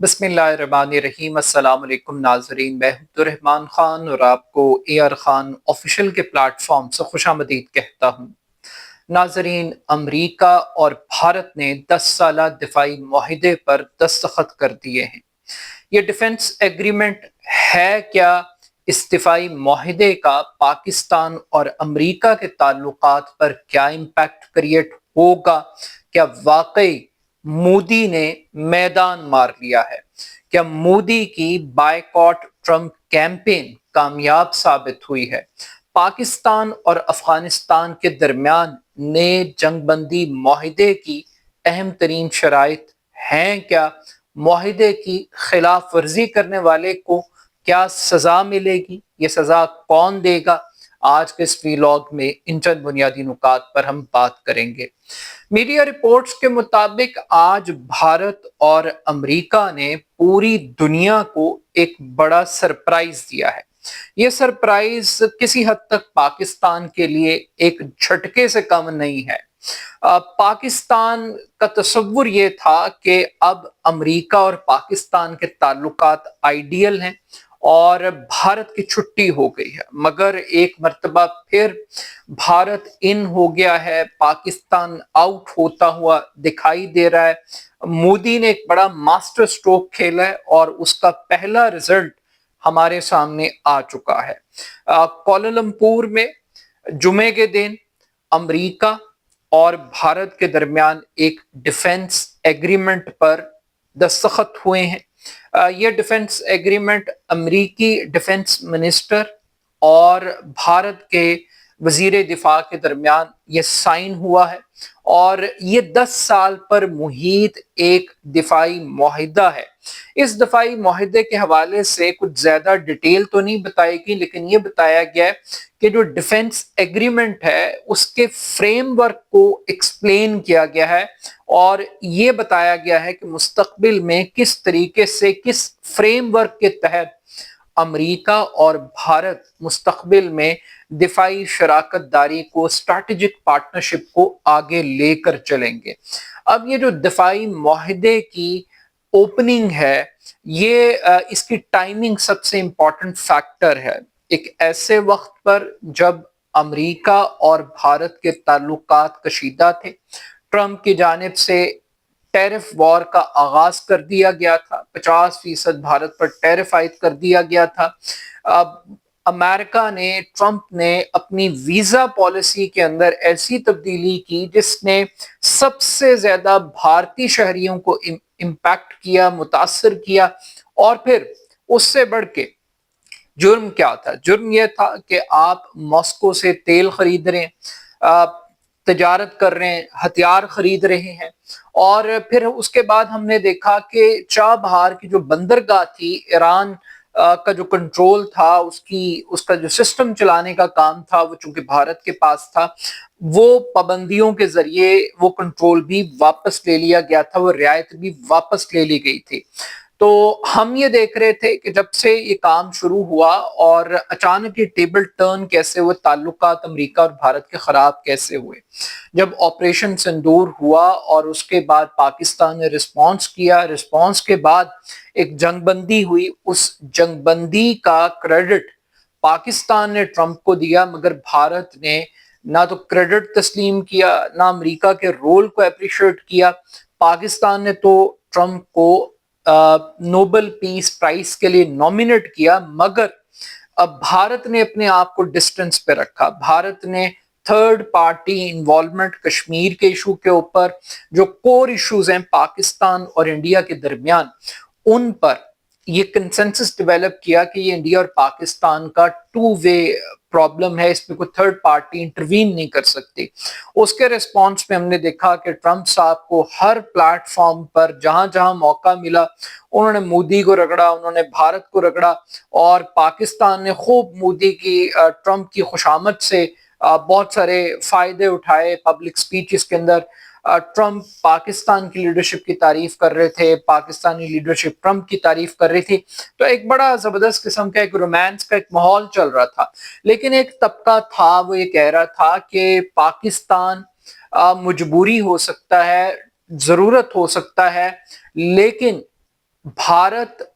बिस्मिल्लाहिर्रहमानिर्रहीम। अस्सलाम वालेकुम नाज़रीन, मैं अब्दुर्रहमान ख़ान और आपको AR ख़ान ऑफिशियल के प्लेटफॉर्म से खुशामदीद कहता हूँ। नाज़रीन, अमरीका और भारत ने 10 साला दिफाई मुआहिदे पर दस्तखत कर दिए हैं। ये डिफेंस एग्रीमेंट है क्या? इस दिफाई मुआहिदे का पाकिस्तान और अमरीका के ताल्लुकात पर क्या इम्पैक्ट क्रिएट होगा? क्या वाकई मोदी ने मैदान मार लिया है? क्या मोदी की बायकॉट ट्रंप कैंपेन कामयाब साबित हुई है? पाकिस्तान और अफगानिस्तान के दरमियान नए जंगबंदी मुआहिदे की अहम तरीन शराइत हैं क्या? मुआहिदे की खिलाफ वर्जी करने वाले को क्या सजा मिलेगी? ये सजा कौन देगा? आज के इस वीलॉग में इन चंद बुनियादी नुकात पर हम बात करेंगे। मीडिया रिपोर्ट्स के मुताबिक आज भारत और अमेरिका ने पूरी दुनिया को एक बड़ा सरप्राइज दिया है। ये सरप्राइज किसी हद तक पाकिस्तान के लिए एक झटके से कम नहीं है। पाकिस्तान का तस्वुर ये था कि अब अमेरिका और पाकिस्तान के ताल्लुकात आइडियल हैं और भारत की छुट्टी हो गई है, मगर एक मर्तबा फिर भारत इन हो गया है, पाकिस्तान आउट होता हुआ दिखाई दे रहा है। मोदी ने एक बड़ा मास्टर स्ट्रोक खेला है और उसका पहला रिजल्ट हमारे सामने आ चुका है। कोलालंपुर में जुमे के दिन अमेरिका और भारत के दरमियान एक डिफेंस एग्रीमेंट पर दस्तखत हुए हैं। यह डिफेंस एग्रीमेंट अमेरिकी डिफेंस मिनिस्टर और भारत के वजीर दिफा के दरमियान ये साइन हुआ है और ये 10 साल पर मुहित एक दिफाई मुआहिदा है। इस दिफाई मुआहिदे के हवाले से कुछ ज्यादा डिटेल तो नहीं बताई गई, लेकिन ये बताया गया है कि जो डिफेंस एग्रीमेंट है उसके फ्रेमवर्क को एक्सप्लेन किया गया है और ये बताया गया है कि मुस्तकबिल में किस तरीके से, किस फ्रेमवर्क के तहत अमेरिका और भारत मुस्तकबिल में दिफाई शराकत दारी को, स्ट्रैटेजिक पार्टनरशिप को आगे लेकर चलेंगे। अब ये जो दिफाई मुआहिदे की ओपनिंग है, ये इसकी टाइमिंग सबसे इंपॉर्टेंट फैक्टर है। एक ऐसे वक्त पर जब अमेरिका और भारत के ताल्लुकात कशीदा थे, ट्रंप की जानिब से टैरिफ वॉर का आगाज कर दिया गया था, 50% भारत पर टैरिफ आयद कर दिया गया था। अब अमेरिका ने, ट्रंप ने अपनी वीजा पॉलिसी के अंदर ऐसी तब्दीली की जिसने सबसे ज्यादा भारतीय शहरियों को इम्पैक्ट किया, मुतासर किया। और फिर उससे बढ़ के जुर्म क्या था? जुर्म यह था कि आप मॉस्को से तेल खरीद रहे हैं, तजारत कर रहे हैं, हथियार खरीद रहे हैं। और फिर उसके बाद हमने देखा कि चाबहार की जो बंदरगाह थी, ईरान का जो कंट्रोल था, उसका जो सिस्टम चलाने का काम था, वो चूंकि भारत के पास था, वो पाबंदियों के जरिए वो कंट्रोल भी वापस ले लिया गया था, वो रियायत भी वापस ले ली गई थी। तो हम ये देख रहे थे कि जब से ये काम शुरू हुआ और अचानक ये टेबल टर्न कैसे हुए, ताल्लुकात अमेरिका और भारत के खराब कैसे हुए। जब ऑपरेशन सिंदूर हुआ और उसके बाद पाकिस्तान ने रिस्पांस किया, रिस्पांस के बाद एक जंगबंदी हुई, उस जंगबंदी का क्रेडिट पाकिस्तान ने ट्रंप को दिया, मगर भारत ने ना तो क्रेडिट तस्लीम किया, ना अमेरिका के रोल को अप्रिशिएट किया। पाकिस्तान ने तो ट्रंप को नोबेल पीस प्राइज के लिए नॉमिनेट किया, मगर अब भारत ने अपने आप को डिस्टेंस पे रखा। भारत ने थर्ड पार्टी इन्वॉल्वमेंट कश्मीर के इशू के ऊपर, जो कोर इश्यूज हैं पाकिस्तान और इंडिया के दरमियान, उन पर ये कंसेंसस डेवलप किया कि ये इंडिया और पाकिस्तान का टू वे प्रॉब्लम है, इसमें कोई थर्ड पार्टी इंटरवीन नहीं कर सकती। उसके रिस्पॉन्स में हमने देखा कि ट्रंप साहब को हर प्लेटफॉर्म पर जहां जहां मौका मिला उन्होंने मोदी को रगड़ा, उन्होंने भारत को रगड़ा और पाकिस्तान ने खूब मोदी की, ट्रंप की खुशामद से बहुत सारे फायदे उठाए। पब्लिक स्पीचेस के अंदर ट्रंप पाकिस्तान की लीडरशिप की तारीफ कर रहे थे, पाकिस्तानी लीडरशिप ट्रंप की तारीफ कर रही थी। तो एक बड़ा जबरदस्त किस्म का एक रोमांस का एक माहौल चल रहा था। लेकिन एक तबका था, वो ये कह रहा था कि पाकिस्तान मजबूरी हो सकता है, जरूरत हो सकता है, लेकिन भारत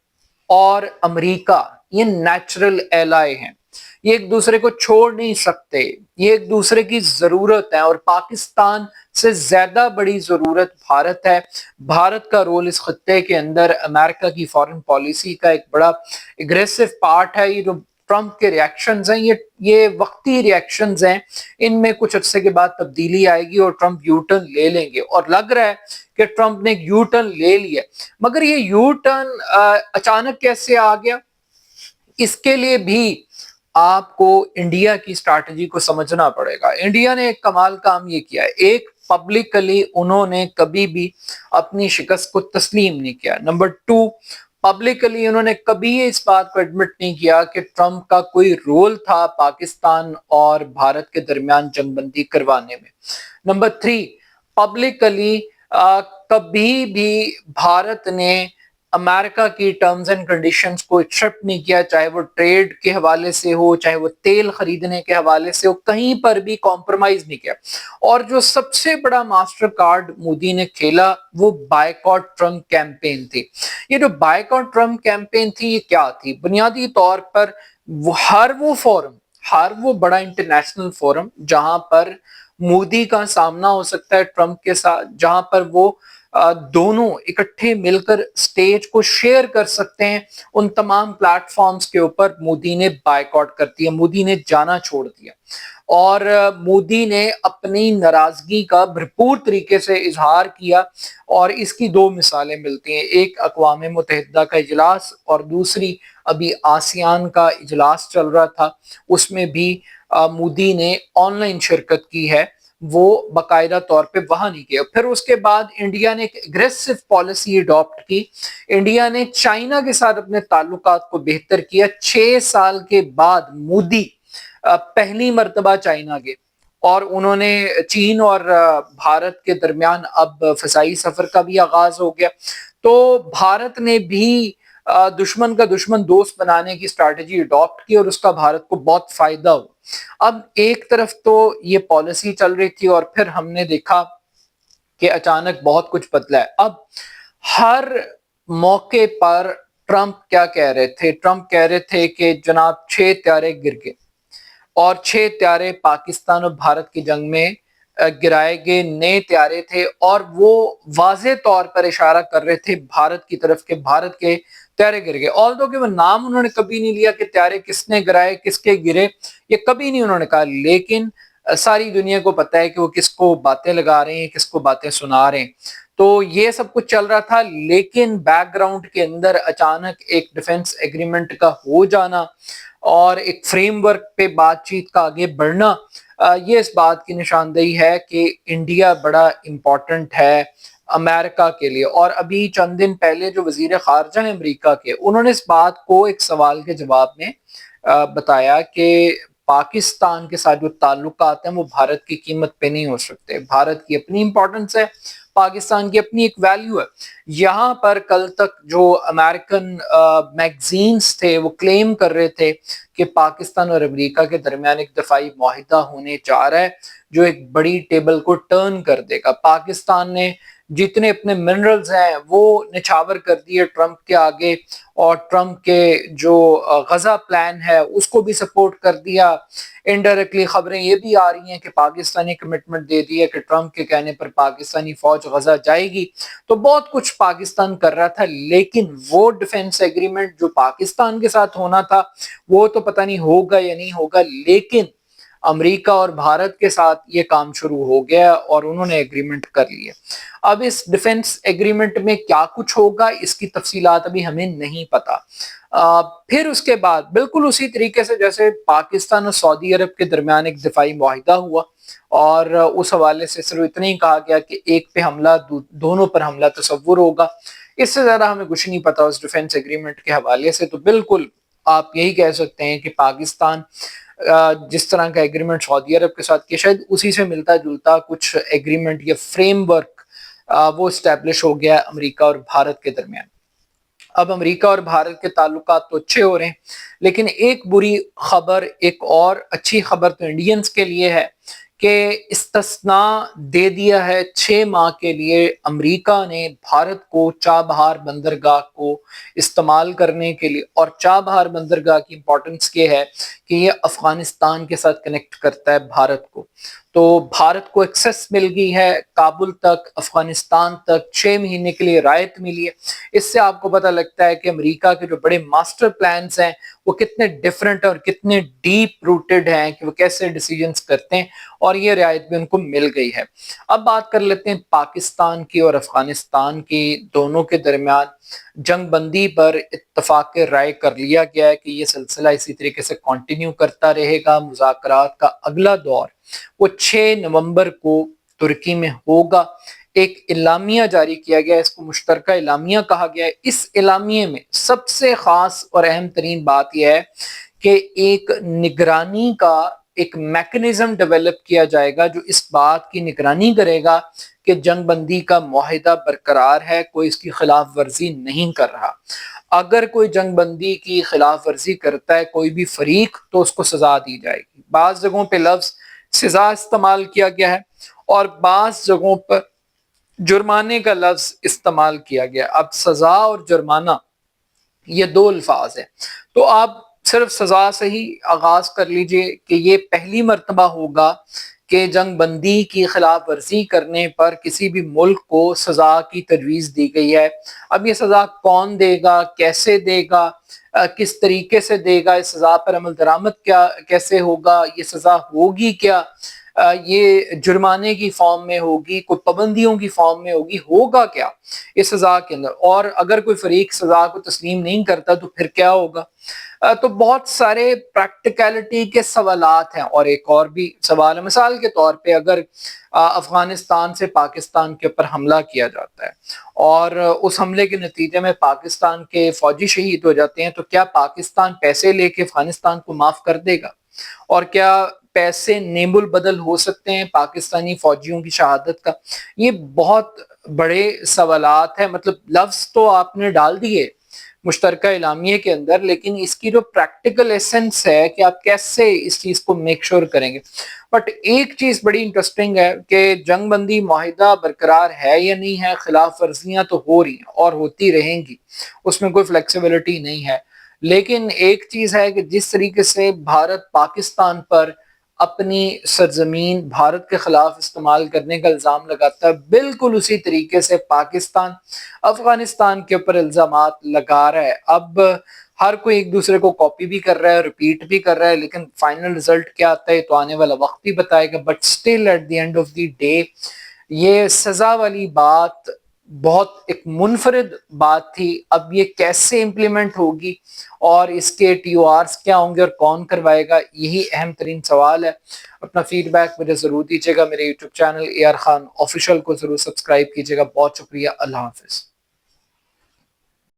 और अमेरिका ये नेचुरल एलाय हैं, ये एक दूसरे को छोड़ नहीं सकते, ये एक दूसरे की जरूरत है और पाकिस्तान से ज्यादा बड़ी जरूरत भारत है। भारत का रोल इस खत्ते के अंदर अमेरिका की फॉरेन पॉलिसी का एक बड़ा एग्रेसिव पार्ट है। ये जो ट्रंप के रिएक्शंस हैं, ये वक्ती रिएक्शंस हैं, इनमें कुछ अरसे के बाद तब्दीली आएगी और ट्रंप यू टर्न ले लेंगे और लग रहा है कि ट्रंप ने एक यू टर्न ले लिया। मगर ये यू टर्न अचानक कैसे आ गया, इसके लिए भी आपको इंडिया की स्ट्रैटेजी को समझना पड़ेगा। इंडिया ने एक कमाल काम ये किया है, एक पब्लिकली उन्होंने कभी भी अपनी शिकस्त को तस्लीम नहीं किया। नंबर टू, पब्लिकली उन्होंने कभी इस बात को एडमिट नहीं किया कि ट्रंप का कोई रोल था पाकिस्तान और भारत के दरमियान जंगबंदी करवाने में। नंबर थ्री, पब्लिकली कभी भी भारत ने अमेरिका की टर्म्स एंड कंडीशंस को एक्सेप्ट नहीं किया, चाहे वो ट्रेड के हवाले से हो, चाहे वो तेल खरीदने के हवाले से हो, कहीं पर भी कॉम्प्रोमाइज नहीं किया। और जो सबसे बड़ा मास्टर कार्ड मोदी ने खेला वो बायकॉट ट्रंप कैंपेन थी। ये जो बायकॉट ट्रंप कैंपेन थी ये क्या थी? बुनियादी तौर पर हर वो बड़ा इंटरनेशनल फोरम जहां पर मोदी का सामना हो सकता है ट्रंप के साथ, जहां पर वो दोनों इकट्ठे मिलकर स्टेज को शेयर कर सकते हैं, उन तमाम प्लेटफॉर्म्स के ऊपर मोदी ने बायकॉट कर दिया, मोदी ने जाना छोड़ दिया। और मोदी ने अपनी नाराजगी का भरपूर तरीके से इजहार किया और इसकी दो मिसालें मिलती हैं, एक अक़वाम मुत्तहिदा का इजलास और दूसरी अभी आसियान का इजलास चल रहा था, उसमें भी मोदी ने ऑनलाइन शिरकत की है, वो बाकायदा तौर पे वहां नहीं किया। फिर उसके बाद इंडिया ने एक एग्रेसिव पॉलिसी अडॉप्ट की, इंडिया ने चाइना के साथ अपने ताल्लुकात को बेहतर किया। 6 साल के बाद मोदी पहली मर्तबा चाइना गए और उन्होंने चीन और भारत के दरमियान अब फसाई सफर का भी आगाज हो गया। तो भारत ने भी दुश्मन का दुश्मन दोस्त बनाने की स्ट्रैटेजी अडॉप्ट की और उसका भारत को बहुत फायदा हुआ। अब एक तरफ तो ये पॉलिसी चल रही थी और फिर हमने देखा कि अचानक बहुत कुछ बदला है। अब हर मौके पर ट्रंप क्या कह रहे थे? ट्रंप कह रहे थे कि जनाब 6 त्यारे गिर गए और 6 त्यारे पाकिस्तान और भारत की जंग में गिराए गए नए त्यारे थे और वो वाज़े तौर पर इशारा कर रहे थे भारत की तरफ के भारत के त्यारे गिर गए। ऑल्दो कि वो नाम उन्होंने कभी नहीं लिया कि त्यारे किसने गिराए, किसके गिरे, ये कभी नहीं उन्होंने कहा, लेकिन सारी दुनिया को पता है कि वो किसको बातें लगा रहे हैं, किसको बातें सुना रहे हैं। तो ये सब कुछ चल रहा था, लेकिन बैकग्राउंड के अंदर अचानक एक डिफेंस एग्रीमेंट का हो जाना और एक फ्रेमवर्क पे बातचीत का आगे बढ़ना, ये इस बात की निशानदेही है कि इंडिया बड़ा इम्पोर्टेंट है अमेरिका के लिए। और अभी चंद दिन पहले जो वजीर खारजा है अमेरिका के, उन्होंने इस बात को एक सवाल के जवाब में बताया कि पाकिस्तान के साथ जो ताल्लुकात हैं वो भारत की कीमत पे नहीं हो सकते, भारत की अपनी इंपॉर्टेंस है, पाकिस्तान की अपनी एक वैल्यू है। यहाँ पर कल तक जो अमेरिकन मैगजीन्स थे वो क्लेम कर रहे थे कि पाकिस्तान और अमेरिका के दरमियान एक दफाई मुआहिदा होने जा रहा है जो एक बड़ी टेबल को टर्न कर देगा। पाकिस्तान ने जितने अपने मिनरल्स हैं वो निछावर कर दिए ट्रंप के आगे और ट्रंप के जो गजा प्लान है उसको भी सपोर्ट कर दिया। इनडायरेक्टली खबरें ये भी आ रही हैं कि पाकिस्तानी कमिटमेंट दे दी है कि ट्रंप के कहने पर पाकिस्तानी फौज गजा जाएगी। तो बहुत कुछ पाकिस्तान कर रहा था, लेकिन वो डिफेंस एग्रीमेंट जो पाकिस्तान के साथ होना था वो तो पता नहीं होगा या नहीं होगा, लेकिन अमेरिका और भारत के साथ ये काम शुरू हो गया और उन्होंने एग्रीमेंट कर लिया। अब इस डिफेंस एग्रीमेंट में क्या कुछ होगा इसकी तफसीलात अभी हमें नहीं पता। फिर उसके बाद बिल्कुल उसी तरीके से जैसे पाकिस्तान और सऊदी अरब के दरमियान एक दिफाई मुआहिदा हुआ और उस हवाले से सिर्फ इतना ही कहा गया कि एक पे हमला दोनों पर हमला तस्वुर होगा, इससे ज्यादा हमें कुछ नहीं पता उस डिफेंस एग्रीमेंट के हवाले से। तो बिल्कुल आप यही कह सकते हैं कि पाकिस्तान जिस तरह का एग्रीमेंट सऊदी अरब के साथ किया शायद उसी से मिलता जुलता कुछ एग्रीमेंट या फ्रेमवर्क वो स्टैब्लिश हो गया अमेरिका और भारत के दरमियान। अब अमेरिका और भारत के ताल्लुकात तो अच्छे हो रहे हैं, लेकिन एक बुरी खबर, एक और अच्छी खबर तो इंडियंस के लिए है کہ استثنا دے دیا ہے 6 ماہ کے لیے امریکہ نے بھارت کو چابہار بندرگاہ کو استعمال کرنے کے لیے. اور چابہار بندرگاہ کی امپورٹنس یہ ہے کہ یہ افغانستان کے ساتھ کنیکٹ کرتا ہے بھارت کو. تو بھارت کو ایکسس مل گئی ہے کابل تک، افغانستان تک 6 مہینے کے لیے رعایت ملی ہے. اس سے آپ کو پتہ لگتا ہے کہ امریکہ کے جو بڑے ماسٹر پلانز ہیں وہ کتنے ڈیفرنٹ اور کتنے ڈیپ روٹڈ ہیں کہ وہ کیسے ڈیسیجنز کرتے ہیں، اور یہ رعایت بھی ان کو مل گئی ہے. اب بات کر لیتے ہیں پاکستان کی اور افغانستان کی. دونوں کے درمیان جنگ بندی پر اتفاق رائے کر لیا گیا ہے کہ یہ سلسلہ اسی طریقے سے کنٹینیو کرتا رہے گا. مذاکرات کا اگلا دور وہ 6 نومبر کو ترکی میں ہوگا. ایک اعلامیہ جاری کیا گیا، اس کو مشترکہ اعلامیہ کہا گیا ہے. اس اعلامیے میں سب سے خاص اور اہم ترین بات یہ ہے کہ ایک نگرانی کا ایک میکنزم ڈیولپ کیا جائے گا جو اس بات کی نگرانی کرے گا کہ جنگ بندی کا معاہدہ برقرار ہے، کوئی اس کی خلاف ورزی نہیں کر رہا. اگر کوئی جنگ بندی کی خلاف ورزی کرتا ہے کوئی بھی فریق تو اس کو سزا دی جائے گی. بعض جگہوں پہ لفظ سزا استعمال کیا گیا ہے اور بعض جگہوں پر جرمانے کا لفظ استعمال کیا گیا. اب سزا اور جرمانہ یہ 2 الفاظ ہیں، تو آپ صرف سزا سے ہی آغاز کر لیجئے کہ یہ پہلی مرتبہ ہوگا کہ جنگ بندی کی خلاف ورزی کرنے پر کسی بھی ملک کو سزا کی تجویز دی گئی ہے. اب یہ سزا کون دے گا، کیسے دے گا، کس طریقے سے دے گا، اس سزا پر عمل درآمد کیسے ہوگا، یہ سزا ہوگی کیا، یہ جرمانے کی فارم میں ہوگی، کوئی پابندیوں کی فارم میں ہوگی، ہوگا کیا اس سزا کے اندر، اور اگر کوئی فریق سزا کو تسلیم نہیں کرتا تو پھر کیا ہوگا. تو بہت سارے پریکٹیکلٹی کے سوالات ہیں. اور ایک اور بھی سوال ہے، مثال کے طور پہ اگر افغانستان سے پاکستان کے اوپر حملہ کیا جاتا ہے اور اس حملے کے نتیجے میں پاکستان کے فوجی شہید ہو جاتے ہیں، تو کیا پاکستان پیسے لے کے افغانستان کو معاف کر دے گا؟ اور کیا پیسے نیم البدل ہو سکتے ہیں پاکستانی فوجیوں کی شہادت کا؟ یہ بہت بڑے سوالات ہیں. مطلب لفظ تو آپ نے ڈال دیے مشترکہ اعلامیے کے اندر، لیکن اس کی جو پریکٹیکل ایسنس ہے کہ آپ کیسے اس چیز کو میک شور کریں گے. بٹ ایک چیز بڑی انٹرسٹنگ ہے کہ جنگ بندی معاہدہ برقرار ہے یا نہیں ہے، خلاف ورزیاں تو ہو رہی ہیں اور ہوتی رہیں گی، اس میں کوئی فلیکسیبلٹی نہیں ہے. لیکن ایک چیز ہے کہ جس طریقے سے بھارت پاکستان پر اپنی سرزمین بھارت کے خلاف استعمال کرنے کا الزام لگاتا ہے، بالکل اسی طریقے سے پاکستان افغانستان کے اوپر الزامات لگا رہا ہے. اب ہر کوئی ایک دوسرے کو کاپی بھی کر رہا ہے، ریپیٹ بھی کر رہا ہے، لیکن فائنل رزلٹ کیا آتا ہے تو آنے والا وقت ہی بتائے گا. But still at the end of the day یہ سزا والی بات بہت ایک منفرد بات تھی. اب یہ کیسے امپلیمنٹ ہوگی اور اس کے ٹی او آرز کیا ہوں گے اور کون کروائے گا، یہی اہم ترین سوال ہے. اپنا فیڈ بیک مجھے ضرور دیجیے گا. میرے YouTube channel AR Khan official کو ضرور سبسکرائب کیجیے گا. بہت شکریہ. اللہ حافظ.